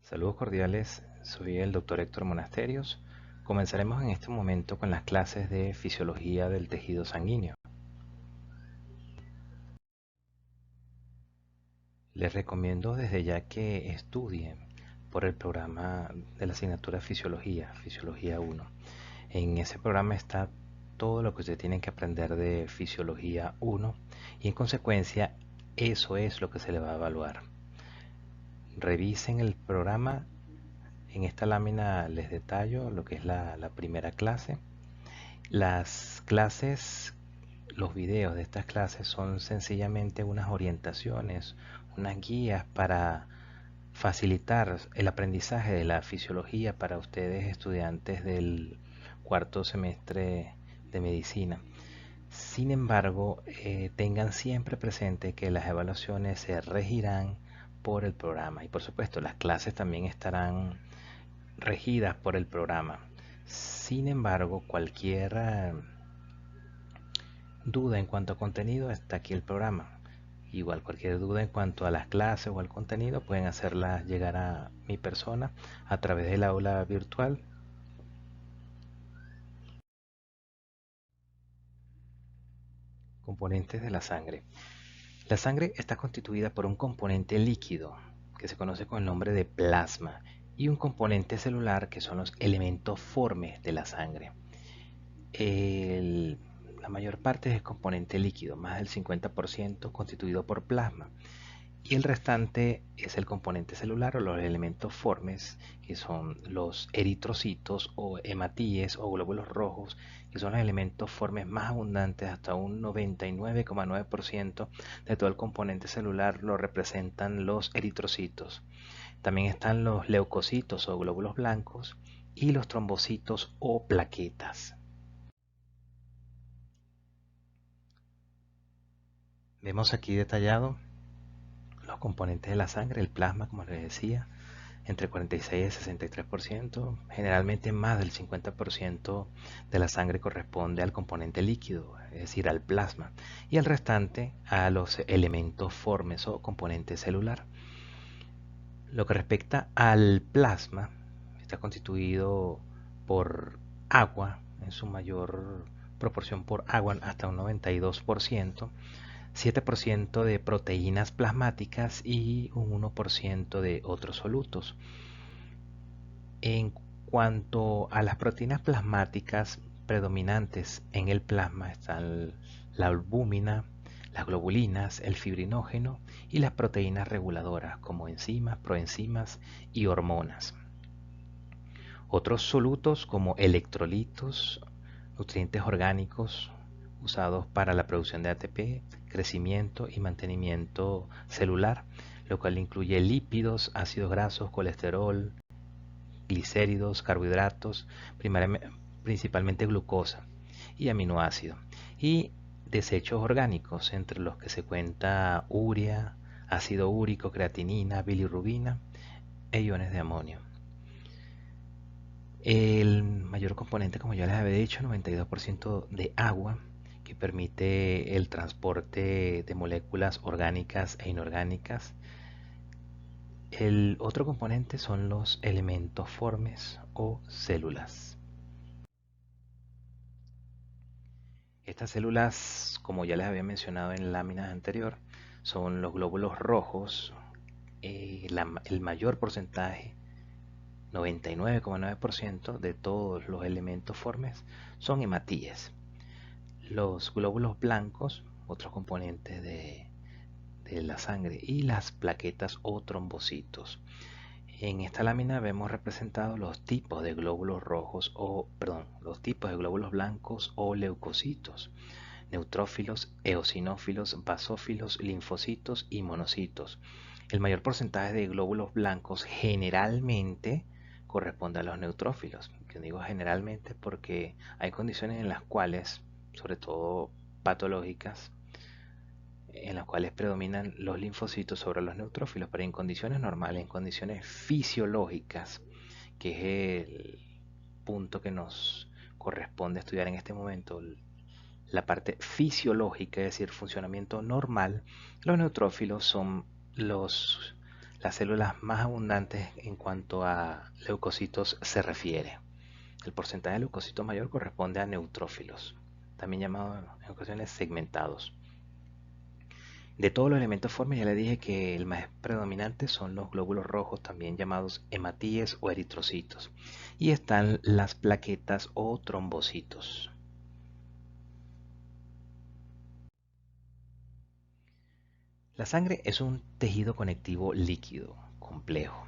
Saludos cordiales, soy el doctor Héctor Monasterios. Comenzaremos en este momento con las clases de fisiología del tejido sanguíneo. Les recomiendo desde ya que estudien por el programa de la asignatura Fisiología, Fisiología 1. En ese programa está todo lo que ustedes tienen que aprender de Fisiología 1 y en consecuencia eso es lo que se le va a evaluar. Revisen el programa. En esta lámina les detallo lo que es la primera clase. Las clases, los videos de estas clases son sencillamente unas orientaciones, unas guías para facilitar el aprendizaje de la fisiología para ustedes estudiantes del cuarto semestre de medicina. Sin embargo, tengan siempre presente que las evaluaciones se regirán por el programa y por supuesto las clases también estarán regidas por el programa. Sin embargo, cualquier duda en cuanto a contenido, está aquí el programa. Igual cualquier duda en cuanto a las clases o al contenido pueden hacerlas llegar a mi persona a través del aula virtual. Componentes de la sangre. La sangre está constituida por un componente líquido que se conoce con el nombre de plasma y un componente celular que son los elementos formes de la sangre. La mayor parte es componente líquido, más del 50% constituido por plasma. Y el restante es el componente celular o los elementos formes, que son los eritrocitos o hematíes o glóbulos rojos, que son los elementos formes más abundantes, hasta un 99,9% de todo el componente celular lo representan los eritrocitos. También están los leucocitos o glóbulos blancos y los trombocitos o plaquetas. Vemos aquí detallado los componentes de la sangre, el plasma, como les decía, entre 46 y 63%, generalmente más del 50% de la sangre corresponde al componente líquido, es decir, al plasma, y el restante a los elementos formes o componente celular. Lo que respecta al plasma, está constituido por agua, en su mayor proporción por agua, hasta un 92%, 7% de proteínas plasmáticas y un 1% de otros solutos. En cuanto a las proteínas plasmáticas predominantes en el plasma están la albúmina, las globulinas, el fibrinógeno y las proteínas reguladoras como enzimas, proenzimas y hormonas. Otros solutos como electrolitos, nutrientes orgánicos usados para la producción de ATP, crecimiento y mantenimiento celular, lo cual incluye lípidos, ácidos grasos, colesterol, glicéridos, carbohidratos, principalmente glucosa y aminoácidos, y desechos orgánicos, entre los que se cuenta urea, ácido úrico, creatinina, bilirrubina e iones de amonio. El mayor componente, como ya les había dicho, 92% de agua, que permite el transporte de moléculas orgánicas e inorgánicas. El otro componente son los elementos formes o células. Estas células, como ya les había mencionado en láminas anterior, son los glóbulos rojos. El mayor porcentaje, 99,9% de todos los elementos formes, son hematíes. Los glóbulos blancos, otros componentes de la sangre, y las plaquetas o trombocitos. En esta lámina vemos representados los tipos de glóbulos rojos los tipos de glóbulos blancos o leucocitos, neutrófilos, eosinófilos, basófilos, linfocitos y monocitos. El mayor porcentaje de glóbulos blancos generalmente corresponde a los neutrófilos. Yo digo generalmente porque hay condiciones en las cuales, sobre todo patológicas, en las cuales predominan los linfocitos sobre los neutrófilos, pero en condiciones normales, en condiciones fisiológicas, que es el punto que nos corresponde estudiar en este momento, la parte fisiológica, es decir, funcionamiento normal, los neutrófilos son las células más abundantes en cuanto a leucocitos se refiere. El porcentaje de leucocitos mayor corresponde a neutrófilos, también llamados en ocasiones segmentados. De todos los elementos formes ya le dije que el más predominante son los glóbulos rojos, también llamados hematíes o eritrocitos. Y están las plaquetas o trombocitos. La sangre es un tejido conectivo líquido, complejo.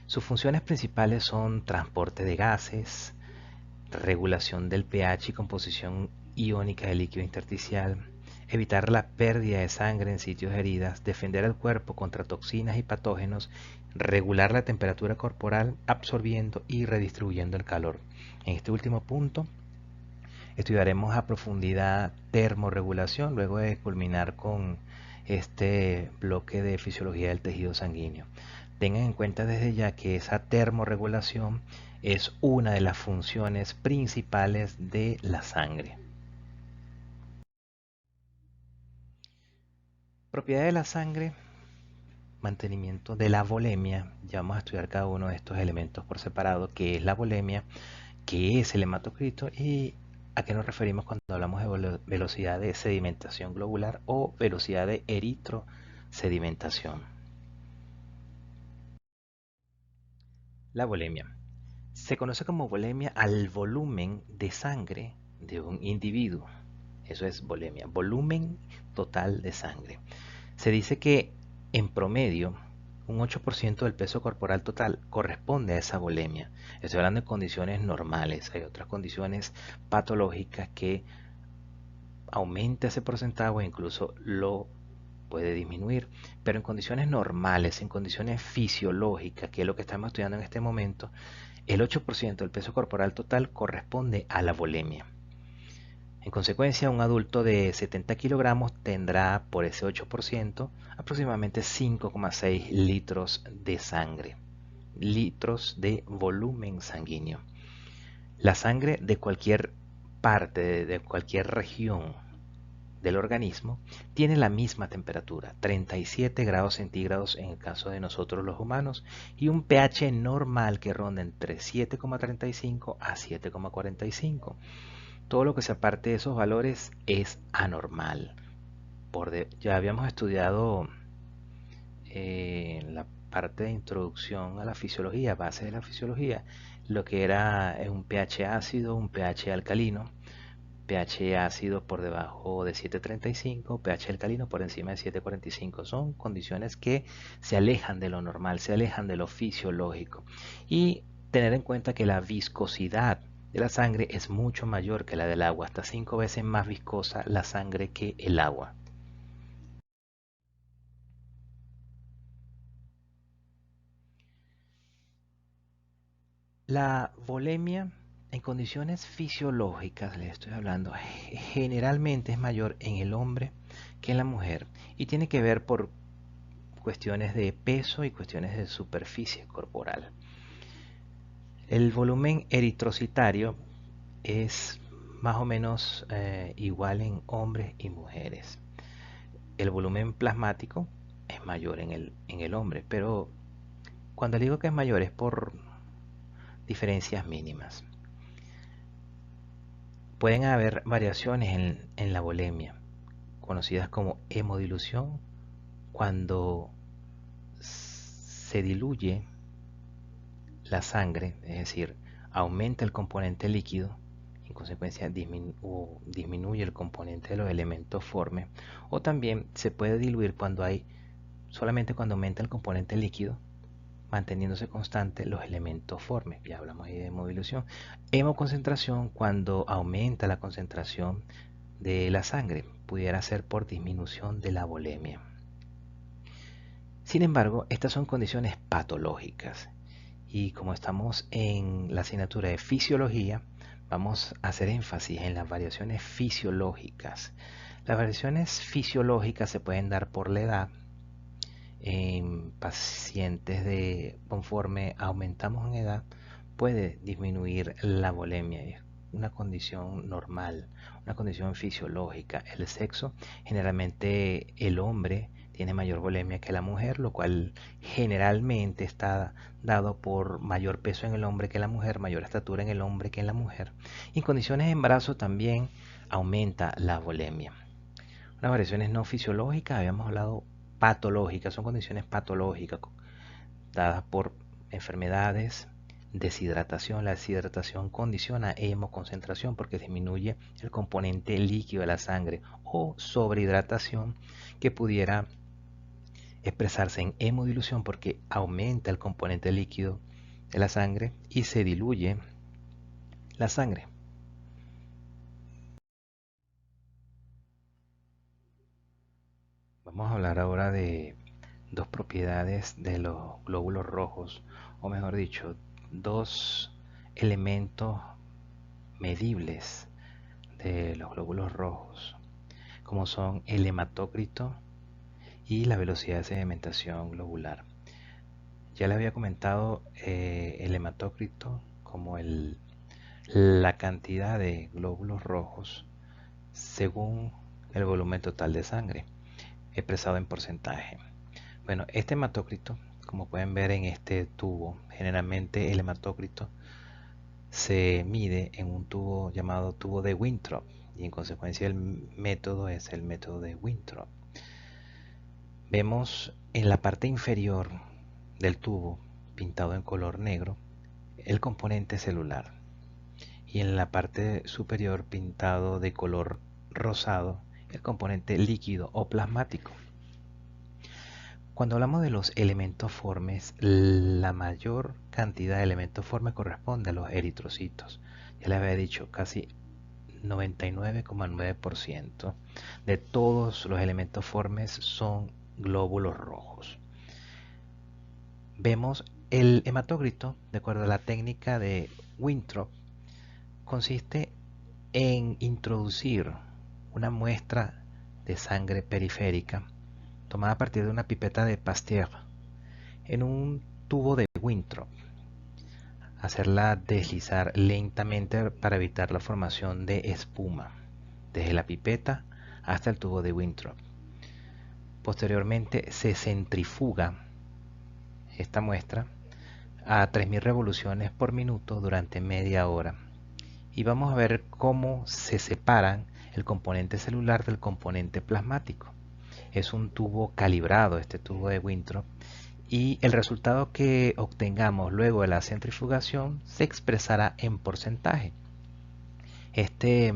Sus funciones principales son transporte de gases, regulación del pH y composición iónica del líquido intersticial, evitar la pérdida de sangre en sitios heridas, defender al cuerpo contra toxinas y patógenos, regular la temperatura corporal, absorbiendo y redistribuyendo el calor. En este último punto estudiaremos a profundidad termorregulación, luego de culminar con este bloque de fisiología del tejido sanguíneo. Tengan en cuenta desde ya que esa termorregulación es una de las funciones principales de la sangre. Propiedad de la sangre, mantenimiento de la volemia. Ya vamos a estudiar cada uno de estos elementos por separado, qué es la volemia, qué es el hematocrito y a qué nos referimos cuando hablamos de velocidad de sedimentación globular o velocidad de eritrosedimentación. La volemia. Se conoce como volemia al volumen de sangre de un individuo. Eso es volemia, volumen total de sangre. Se dice que en promedio un 8% del peso corporal total corresponde a esa volemia. Estoy hablando de condiciones normales. Hay otras condiciones patológicas que aumenta ese porcentaje o incluso lo puede disminuir. Pero en condiciones normales, en condiciones fisiológicas, que es lo que estamos estudiando en este momento, el 8% del peso corporal total corresponde a la volemia. En consecuencia, un adulto de 70 kilogramos tendrá por ese 8% aproximadamente 5,6 litros de sangre, litros de volumen sanguíneo. La sangre de cualquier parte, de cualquier región del organismo, tiene la misma temperatura, 37 grados centígrados en el caso de nosotros los humanos, y un pH normal que ronda entre 7,35 a 7,45. Todo lo que se aparte de esos valores es anormal. Ya habíamos estudiado en la parte de introducción a la fisiología, base de la fisiología, lo que era un pH ácido, un pH alcalino, pH ácido por debajo de 7,35, pH alcalino por encima de 7,45. Son condiciones que se alejan de lo normal, se alejan de lo fisiológico. Y tener en cuenta que la viscosidad de la sangre es mucho mayor que la del agua, hasta 5 veces más viscosa la sangre que el agua. La volemia en condiciones fisiológicas, les estoy hablando, generalmente es mayor en el hombre que en la mujer y tiene que ver por cuestiones de peso y cuestiones de superficie corporal. El volumen eritrocitario es más o menos igual en hombres y mujeres. El volumen plasmático es mayor en el hombre, pero cuando digo que es mayor es por diferencias mínimas. Pueden haber variaciones en la volemia, conocidas como hemodilución, cuando se diluye la sangre, es decir, aumenta el componente líquido, en consecuencia disminuye el componente de los elementos formes, o también se puede diluir solamente cuando aumenta el componente líquido, manteniéndose constante los elementos formes. Ya hablamos ahí de hemodilución. Hemoconcentración, cuando aumenta la concentración de la sangre, pudiera ser por disminución de la volemia. Sin embargo, estas son condiciones patológicas y como estamos en la asignatura de fisiología, vamos a hacer énfasis en las variaciones fisiológicas. Las variaciones fisiológicas se pueden dar por la edad. En pacientes conforme aumentamos en edad, puede disminuir la volemia. Es una condición normal, una condición fisiológica. El sexo, generalmente el hombre tiene mayor volemia que la mujer, lo cual generalmente está dado por mayor peso en el hombre que en la mujer, mayor estatura en el hombre que en la mujer. Y en condiciones de embarazo también aumenta la volemia. Las variaciones no fisiológicas, habíamos hablado patológicas, son condiciones patológicas dadas por enfermedades, deshidratación. La deshidratación condiciona hemoconcentración porque disminuye el componente líquido de la sangre, o sobrehidratación, que pudiera expresarse en hemodilución porque aumenta el componente líquido de la sangre y se diluye la sangre. Vamos a hablar ahora de dos propiedades de los glóbulos rojos, o mejor dicho, dos elementos medibles de los glóbulos rojos, como son el hematócrito y la velocidad de sedimentación globular. Ya les había comentado el hematócrito como la cantidad de glóbulos rojos según el volumen total de sangre, expresado en porcentaje. Bueno, este hematócrito, como pueden ver en este tubo, generalmente el hematócrito se mide en un tubo llamado tubo de Winthrop, y en consecuencia el método es el método de Winthrop. Vemos en la parte inferior del tubo, pintado en color negro, el componente celular, y en la parte superior, pintado de color rosado, el componente líquido o plasmático. Cuando hablamos de los elementos formes, la mayor cantidad de elementos formes corresponde a los eritrocitos. Ya les había dicho, casi 99,9% de todos los elementos formes son glóbulos rojos. Vemos el hematócrito, de acuerdo a la técnica de Winthrop, consiste en introducir una muestra de sangre periférica tomada a partir de una pipeta de Pasteur en un tubo de Winthrop, hacerla deslizar lentamente para evitar la formación de espuma desde la pipeta hasta el tubo de Winthrop. Posteriormente se centrifuga esta muestra a 3000 revoluciones por minuto durante media hora, y vamos a ver cómo se separan el componente celular del componente plasmático. Es un tubo calibrado, este tubo de Winthrop, y el resultado que obtengamos luego de la centrifugación se expresará en porcentaje. Este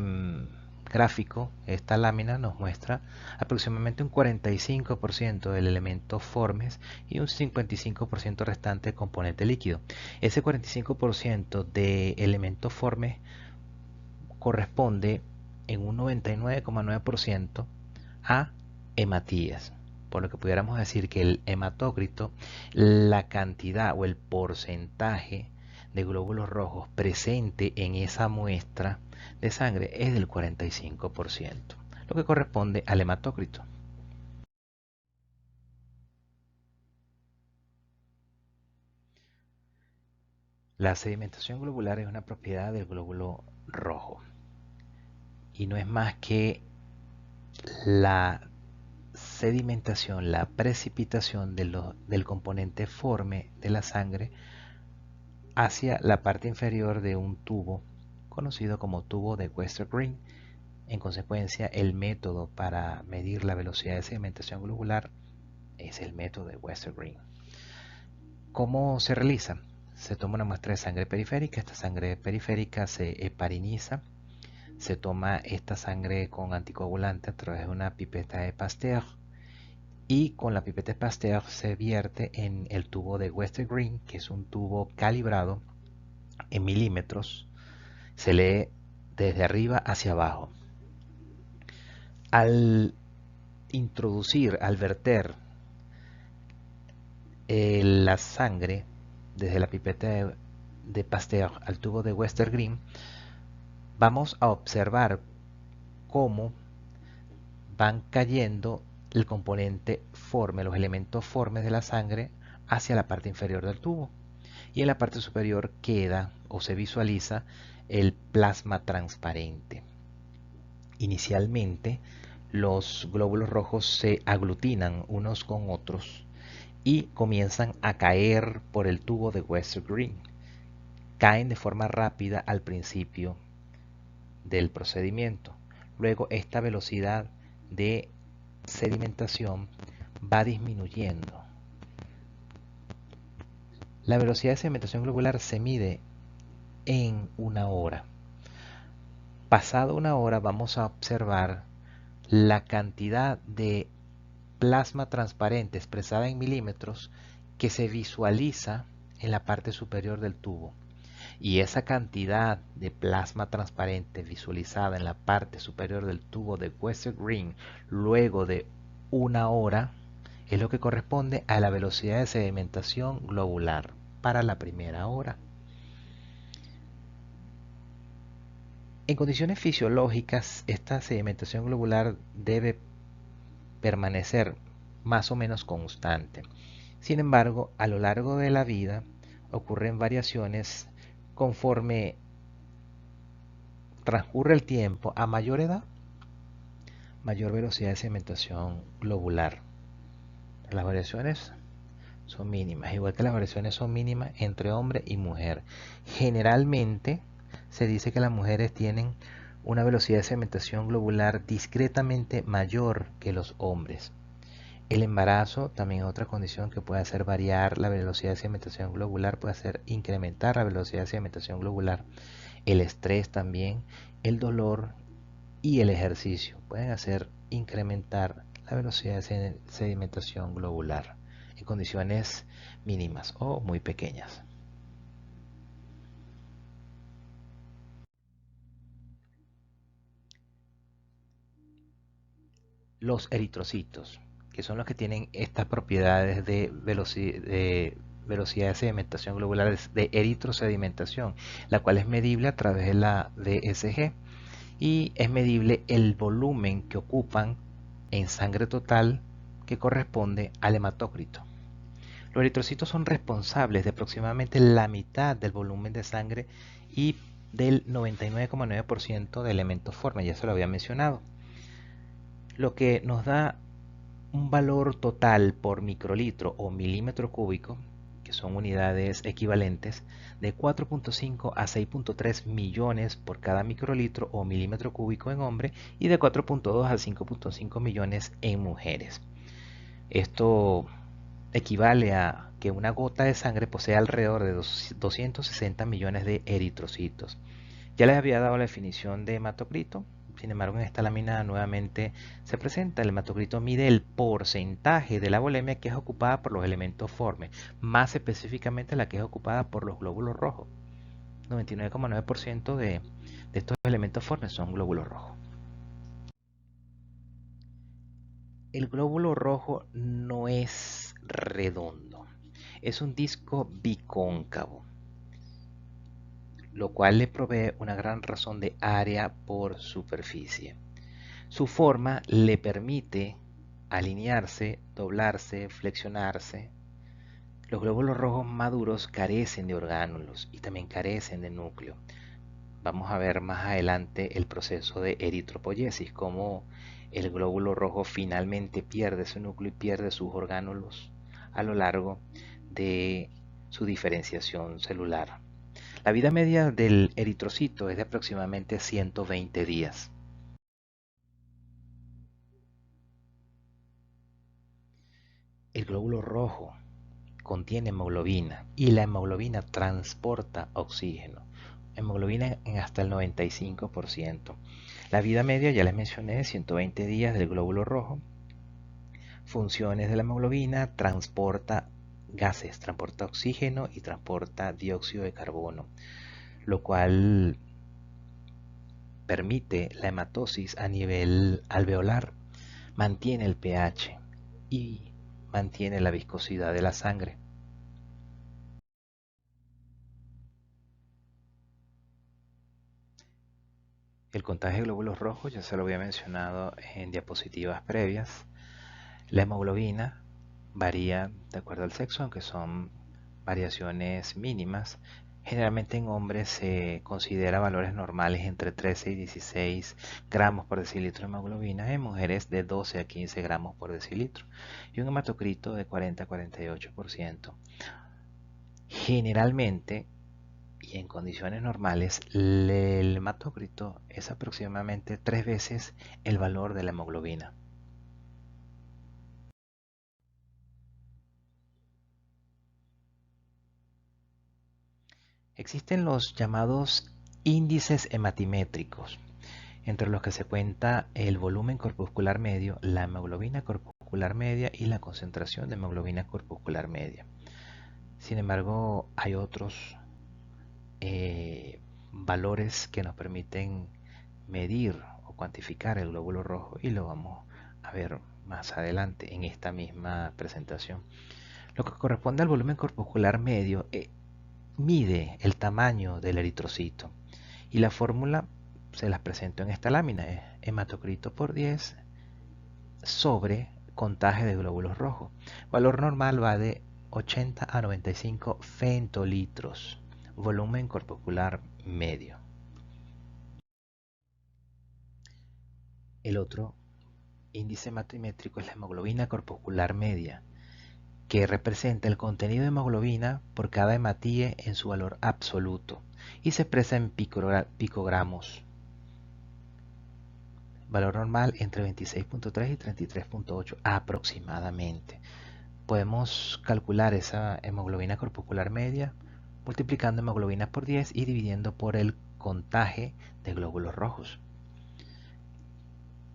gráfico, esta lámina, nos muestra aproximadamente un 45% del elemento formes y un 55% restante de componente líquido. Ese 45% de elementos formes corresponde en un 99,9% a hematíes, por lo que pudiéramos decir que el hematócrito, la cantidad o el porcentaje de glóbulos rojos presente en esa muestra de sangre es del 45%, lo que corresponde al hematócrito. La sedimentación globular es una propiedad del glóbulo rojo y no es más que la sedimentación, la precipitación del componente forme de la sangre hacia la parte inferior de un tubo conocido como tubo de Westergren. En consecuencia, el método para medir la velocidad de sedimentación globular es el método de Westergren. ¿Cómo se realiza? Se toma una muestra de sangre periférica. Esta sangre periférica se hepariniza. Se toma esta sangre con anticoagulante a través de una pipeta de Pasteur, y con la pipeta de Pasteur se vierte en el tubo de Westergren, que es un tubo calibrado en milímetros. Se lee desde arriba hacia abajo. Al introducir, al verter la sangre desde la pipeta de Pasteur al tubo de Westergren, vamos a observar cómo van cayendo el componente forme, los elementos formes de la sangre hacia la parte inferior del tubo, y en la parte superior queda o se visualiza el plasma transparente. Inicialmente los glóbulos rojos se aglutinan unos con otros y comienzan a caer por el tubo de Wester-Green. Caen de forma rápida al principio del procedimiento. Luego esta velocidad de sedimentación va disminuyendo. La velocidad de sedimentación globular se mide en una hora. Pasado una hora vamos a observar la cantidad de plasma transparente expresada en milímetros que se visualiza en la parte superior del tubo. Y esa cantidad de plasma transparente visualizada en la parte superior del tubo de Wester-Green luego de una hora es lo que corresponde a la velocidad de sedimentación globular para la primera hora. En condiciones fisiológicas, esta sedimentación globular debe permanecer más o menos constante. Sin embargo, a lo largo de la vida ocurren variaciones conforme transcurre el tiempo. A mayor edad, mayor velocidad de sedimentación globular. Las variaciones son mínimas, igual que las variaciones son mínimas entre hombre y mujer. Generalmente se dice que las mujeres tienen una velocidad de sedimentación globular discretamente mayor que los hombres. El embarazo también es otra condición que puede hacer variar la velocidad de sedimentación globular, puede hacer incrementar la velocidad de sedimentación globular. El estrés también, el dolor y el ejercicio pueden hacer incrementar la velocidad de sedimentación globular en condiciones mínimas o muy pequeñas. Los eritrocitos, que son los que tienen estas propiedades de velocidad de sedimentación globular, de eritrosedimentación, la cual es medible a través de la DSG y es medible el volumen que ocupan en sangre total que corresponde al hematócrito. Los eritrocitos son responsables de aproximadamente la mitad del volumen de sangre y del 99,9% de elementos forma, ya se lo había mencionado, lo que nos da un valor total por microlitro o milímetro cúbico, que son unidades equivalentes, de 4.5 a 6.3 millones por cada microlitro o milímetro cúbico en hombre y de 4.2 a 5.5 millones en mujeres. Esto equivale a que una gota de sangre posee alrededor de 260 millones de eritrocitos. Ya les había dado la definición de hematocrito. Sin embargo, en esta lámina nuevamente se presenta. El hematocrito mide el porcentaje de la volemia que es ocupada por los elementos formes, más específicamente la que es ocupada por los glóbulos rojos. 99,9% de estos elementos formes son glóbulos rojos. El glóbulo rojo no es redondo, es un disco bicóncavo, lo cual le provee una gran razón de área por superficie. Su forma le permite alinearse, doblarse, flexionarse. Los glóbulos rojos maduros carecen de orgánulos y también carecen de núcleo. Vamos a ver más adelante el proceso de eritropoyesis, cómo el glóbulo rojo finalmente pierde su núcleo y pierde sus orgánulos a lo largo de su diferenciación celular. La vida media del eritrocito es de aproximadamente 120 días. El glóbulo rojo contiene hemoglobina y la hemoglobina transporta oxígeno. Hemoglobina en hasta el 95%. La vida media, ya les mencioné, 120 días del glóbulo rojo. Funciones de la hemoglobina: transporta gases, transporta oxígeno y transporta dióxido de carbono, lo cual permite la hematosis a nivel alveolar, mantiene el pH y mantiene la viscosidad de la sangre. El contagio de glóbulos rojos ya se lo había mencionado en diapositivas previas. La hemoglobina varía de acuerdo al sexo, aunque son variaciones mínimas. Generalmente en hombres se considera valores normales entre 13 y 16 gramos por decilitro de hemoglobina, en mujeres de 12 a 15 gramos por decilitro y un hematocrito de 40 a 48%. Generalmente y en condiciones normales, el hematócrito es aproximadamente 3 veces el valor de la hemoglobina. Existen los llamados índices hematimétricos, entre los que se cuenta el volumen corpuscular medio, la hemoglobina corpuscular media y la concentración de hemoglobina corpuscular media. Sin embargo, hay otros valores que nos permiten medir o cuantificar el glóbulo rojo y lo vamos a ver más adelante en esta misma presentación. Lo que corresponde al volumen corpuscular medio mide el tamaño del eritrocito y la fórmula se las presento en esta lámina, es hematocrito por 10 sobre contaje de glóbulos rojos. Valor normal va de 80 a 95 femtolitros, volumen corpuscular medio. El otro índice hematimétrico es la hemoglobina corpuscular media, que representa el contenido de hemoglobina por cada hematíe en su valor absoluto y se expresa en picogramos. Valor normal entre 26.3 y 33.8 aproximadamente. Podemos calcular esa hemoglobina corpuscular media multiplicando hemoglobina por 10 y dividiendo por el contaje de glóbulos rojos.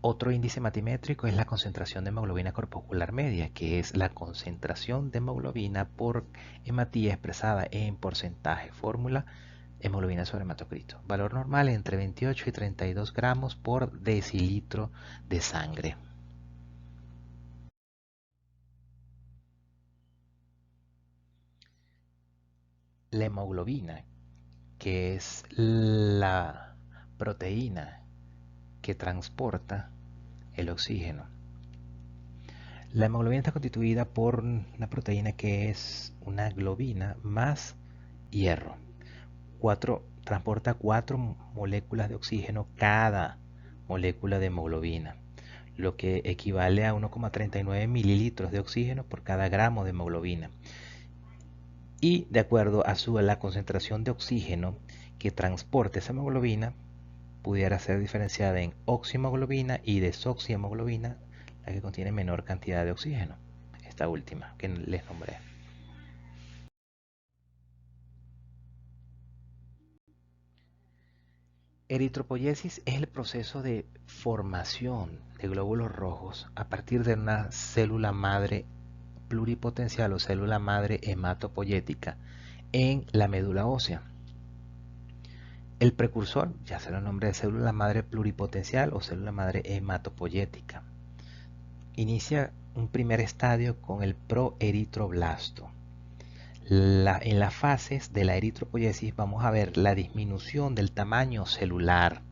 Otro índice hematimétrico es la concentración de hemoglobina corpuscular media, que es la concentración de hemoglobina por hematía expresada en porcentaje. Fórmula: hemoglobina sobre hematocrito. Valor normal entre 28 y 32 gramos por decilitro de sangre. La hemoglobina, que es la proteína que transporta el oxígeno. La hemoglobina está constituida por una proteína que es una globina más hierro. Transporta 4 moléculas de oxígeno cada molécula de hemoglobina, lo que equivale a 1,39 mililitros de oxígeno por cada gramo de hemoglobina. Y de acuerdo a la concentración de oxígeno que transporte esa hemoglobina, pudiera ser diferenciada en oxihemoglobina y desoxihemoglobina, la que contiene menor cantidad de oxígeno, esta última que les nombré. Eritropoyesis es el proceso de formación de glóbulos rojos a partir de una célula madre pluripotencial o célula madre hematopoyética en la médula ósea. El precursor ya se lo nombré, célula madre pluripotencial o célula madre hematopoyética. Inicia un primer estadio con el proeritroblasto. En las fases de la eritropoyesis vamos a ver la disminución del tamaño celular,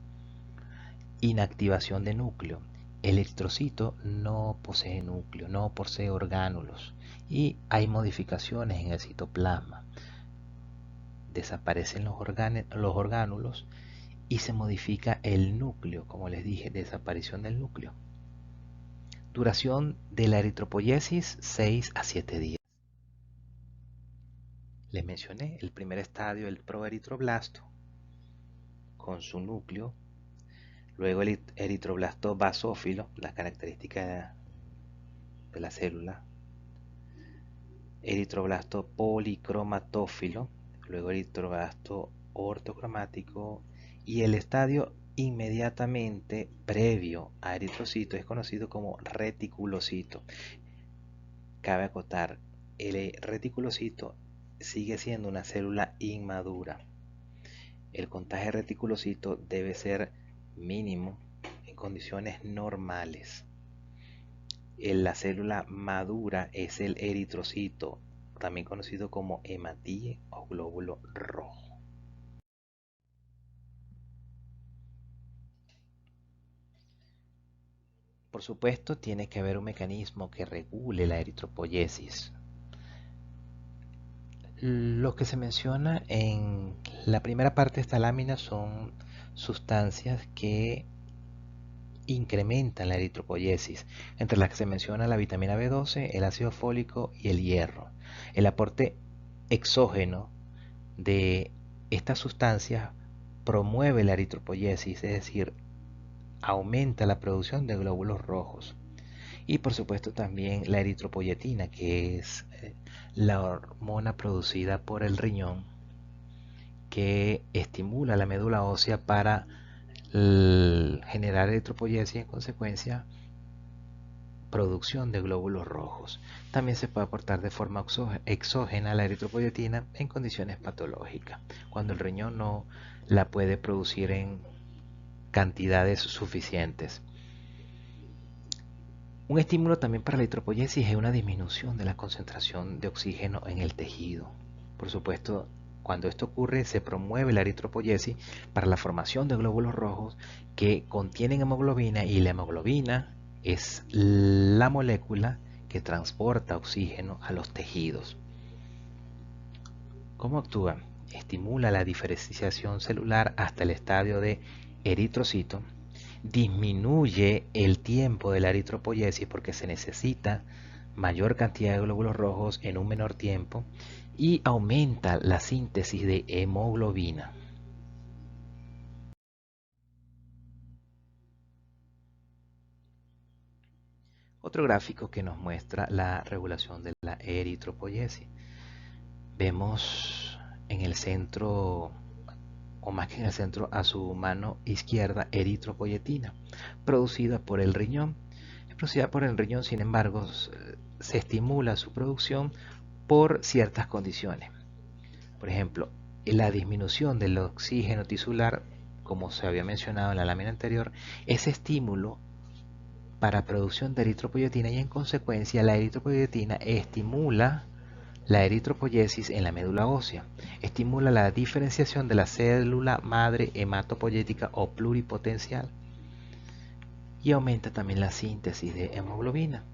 inactivación de núcleo. El eritrocito no posee núcleo, no posee orgánulos y hay modificaciones en el citoplasma. Desaparecen los orgánulos y se modifica el núcleo, como les dije, desaparición del núcleo. Duración de la eritropoyesis 6 a 7 días. Les mencioné el primer estadio, el proeritroblasto, con su núcleo. Luego el eritroblasto basófilo, las características de la célula. Eritroblasto policromatófilo, luego eritroblasto ortocromático, y el estadio inmediatamente previo a eritrocito es conocido como reticulocito. Cabe acotar, el reticulocito sigue siendo una célula inmadura. El contagio reticulocito debe ser mínimo en condiciones normales. La célula madura es el eritrocito, también conocido como hematíe o glóbulo rojo. Por supuesto, tiene que haber un mecanismo que regule la eritropoyesis. Lo que se menciona en la primera parte de esta lámina son sustancias que incrementan la eritropoyesis, entre las que se menciona la vitamina B12, el ácido fólico y el hierro. El aporte exógeno de estas sustancias promueve la eritropoyesis, es decir, aumenta la producción de glóbulos rojos. Y por supuesto también la eritropoyetina, que es la hormona producida por el riñón que estimula la médula ósea para generar eritropoyesis y en consecuencia producción de glóbulos rojos. También se puede aportar de forma exógena la eritropoyetina en condiciones patológicas, cuando el riñón no la puede producir en cantidades suficientes. Un estímulo también para la eritropoyesis es una disminución de la concentración de oxígeno en el tejido. Por supuesto, cuando esto ocurre, se promueve la eritropoyesis para la formación de glóbulos rojos que contienen hemoglobina, y la hemoglobina es la molécula que transporta oxígeno a los tejidos. ¿Cómo actúa? Estimula la diferenciación celular hasta el estadio de eritrocito, disminuye el tiempo de la eritropoyesis porque se necesita mayor cantidad de glóbulos rojos en un menor tiempo y aumenta la síntesis de hemoglobina. Otro gráfico que nos muestra la regulación de la eritropoyesis. Vemos en el centro, o más que en el centro, a su mano izquierda, eritropoyetina, producida por el riñón. Es producida por el riñón, sin embargo, se estimula su producción por ciertas condiciones. Por ejemplo, la disminución del oxígeno tisular, como se había mencionado en la lámina anterior, es estímulo para producción de eritropoyetina y en consecuencia la eritropoyetina estimula la eritropoyesis en la médula ósea, estimula la diferenciación de la célula madre hematopoyética o pluripotencial y aumenta también la síntesis de hemoglobina.